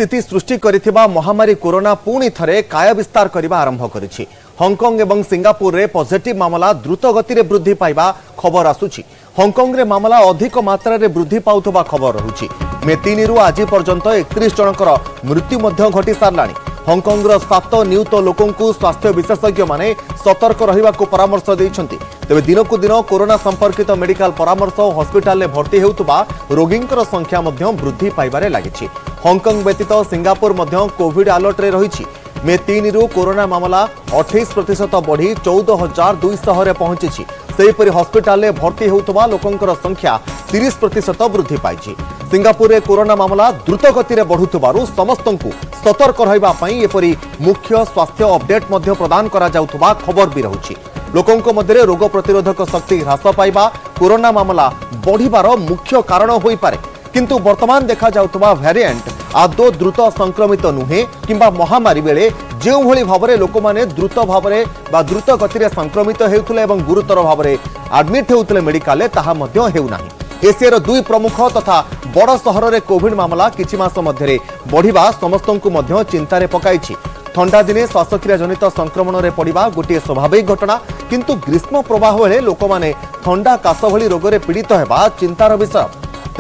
स्थिति सृष्टि करिथिबा महामारी कोरोना पुणी थरे काय विस्तार करने आरंभ करिछि। हांगकांग एवं सिंगापुर रे पॉजिटिव मामला द्रुत गति रे वृद्धि पाइबा खबर आसुछि। हांगकांग रे मामला अधिक मात्रा रे वृद्धि पाउथबा खबर रहुछि। मे 3 रु आज पर्यंत 31 जनकर मृत्यु मध्य घटी सारलाणी। हांगकांग रो 7 नियुत लोकंकु स्वास्थ्य विशेषज्ञ माने सतर्क रहिबाकु परामर्श दैछन्ति। तेबे दिनकु दिन कोरोना संपर्कित मेडिकल परामर्श और हॉस्पिटल में भर्ती हेउतबा रोगींकर संख्या मध्य वृद्धि पाइबारे लागिछि। हांगकांग व्यतीत सिंगापुर मध्य कोविड अलर्ट रे रहिछि। मे 3 रु कोरोना मामला 28% बढ़ी 14,200 रे पहुंची। सेहीपरि हॉस्पिटल में भर्ती हेउतबा लोकंकर संख्या 30% वृद्धि पाइछि। सिंगापुर रे कोरोना मामला द्रुत गति रे बढ़ुतबारु समस्तंकु सतर्क रहिबा पई एपरि मुख्य स्वास्थ्य अपडेट मध्य प्रदान करा जाउतबा खबर भी रहुछि। लोकंको मध्य रोग प्रतिरोधक शक्ति ह्रास पाइबा कोरोना मामला बढ़िबार मुख्य कारण होई पारे। किंतु वर्तमान देखा जाउतबा वेरिएंट आदो द्रुत संक्रमित नुहे किंबा महामारी बेले जेउ भली भाबरे लोक माने द्रुत भाबरे बा द्रुत गति रे संक्रमित हेउथले एवं गुरुतर भाबरे एडमिट हेउथले मेडिकल ताहा मध्य हेउ नाही। एशियार 2 प्रमुख तथा बड़ सहर रे कोविड मामला किछि मास मध्यरे बढ़िबा समस्तंकु मध्य चिंतारे पकाइछि। ठंडा दिने श्वासक्रिया जनित संक्रमण रे पड़िबा गोटे स्वाभाविक घटना, किंतु ग्रीष्म प्रवाह बेले लोक माने ठंडा काश भली रोग रे पीड़ित हेबा चिंतार विषय।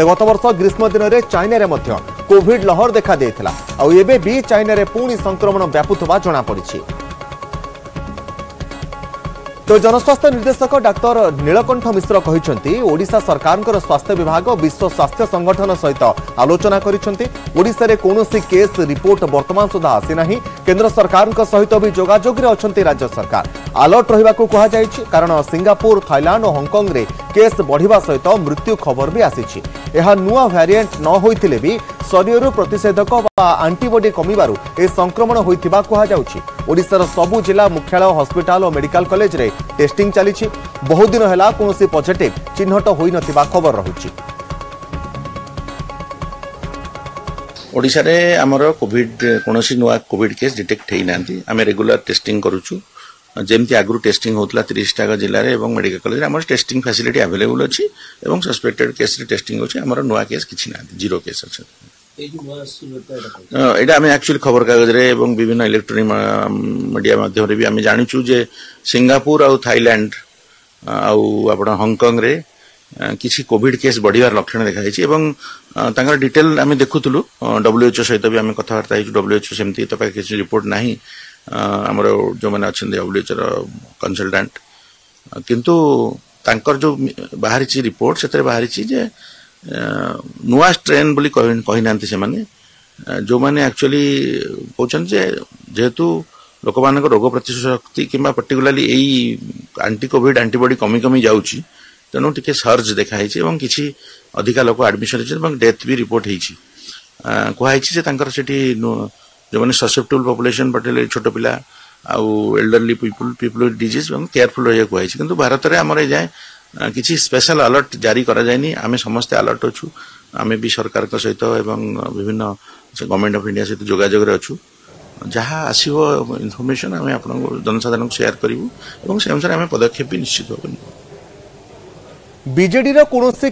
गत वर्ष ग्रीष्म दिन में चाइना रे मध्य कोविड लहर देखा देइथिला आ एबे भी चाइना रे पुणी संक्रमण व्यापुथबा जणा पड़िछि। तो जनस्वास्थ्य निर्देशक डाक्तर नीलकंठ मिश्र कहिसंती ओडिशा सरकारकर स्वास्थ्य विभाग विश्व स्वास्थ्य संगठन सहित आलोचना करिसंती। ओडिशा रे कोनोसी केस रिपोर्ट वर्तमान सुधा आसी नाही। केंद्र सरकारक सहित भी जोगाजोग रे अछंती राज्य सरकार। अलर्ट रहिबाकू कहा जायछि, कारण सिंगापुर, थाईलैंड और हांगकांग रे केस बढ़िबा सहित मृत्यु खबर भी आसीछि। एहा नुआ वेरिएंट न होइथिले भी शरीर प्रतिषेधक बा एंटीबॉडी कमिबारु ए संक्रमण होइथिबा कहा जाउछि। ओडिशार सबु जिला मुख्यालय, हॉस्पिटल और मेडिकल कॉलेज रे टेस्टिंग चलीछि। बहुत दिन हैला कोनोसी पॉजिटिव चिन्हट होई नथिबा खबर रहुछि। ओडिशा रे हमर कोविड कोनोसी नुआ कोविड केस डिटेक्ट हेइ नांती। आमे रेगुलर टेस्टिंग करूछु। जेमती आगु टेस्टिंग होतला 30 टा जिल्ला रे एवं मेडिकल कॉलेज रे हमर टेस्टिंग फैसिलिटी अवेलेबल अछि एवं सस्पेक्टेड केस रे टेस्टिंग होछि। हमर नुआ केस किछि नांती, जीरो केस अछि। एटा आमे एक्चुअली खबर कागज रे एवं विभिन्न इलेक्ट्रॉनिक मीडिया माध्यम रे भी आमे जानिछु जे सिंगापुर और थाईलैंड आउ आपण हांगकांग रे किछि कोविड केस बढ़ियार लक्षण देखा जायछि एवं तांकर डिटेल आमे देखुतलु। WHO सहित भी आमे कथावार्ता हिजु। WHO सेमती त पाके किछि रिपोर्ट नाही हमर जो माने अछन WHO रो कंसल्टेंट, किंतु तांकर जो बाहरिछि रिपोर्ट सेतरे बाहरिछि जे नुआ स्ट्रेन बोली कहि नांती से माने जो माने एक्चुअली कहउछन जे जेहेतु लोक मानक रोग प्रतिरोधक शक्ति किंबा पर्टिकुलरली एई एंटी कोविड एंटीबॉडी कमी कमी जाउछि, तेणु टिके सर्ज देखा हेछि एवं किछि अधिका लोक एडमिशन हेछि एवं डेथ भी रिपोर्ट हेछि। कहा हेछि जे तांकर सेठी जो माने ससेप्टेबल पॉपुलेशन पर्टिकुलरली छोट पिला आउ एल्डरली पीपल विथ डिजीज एवं केयरफुल रहिया कहा हेछि। किंतु भारत रे हमर जाय किछि स्पेशल अलर्ट जारी करा जायनी। आमे समस्त अलर्ट अछु। आमे भी सरकार के सहित एवं विभिन्न गवर्नमेंट ऑफ इंडिया सहित जोगाजोग रे अछु। जहाँ आसीबो इन्फॉर्मेशन आमे आपन जनसाधारण को शेयर करिवु एवं से अनुसार आमे पदक्षेप भी निश्चित होबो। बीजेडी रो कोनोसी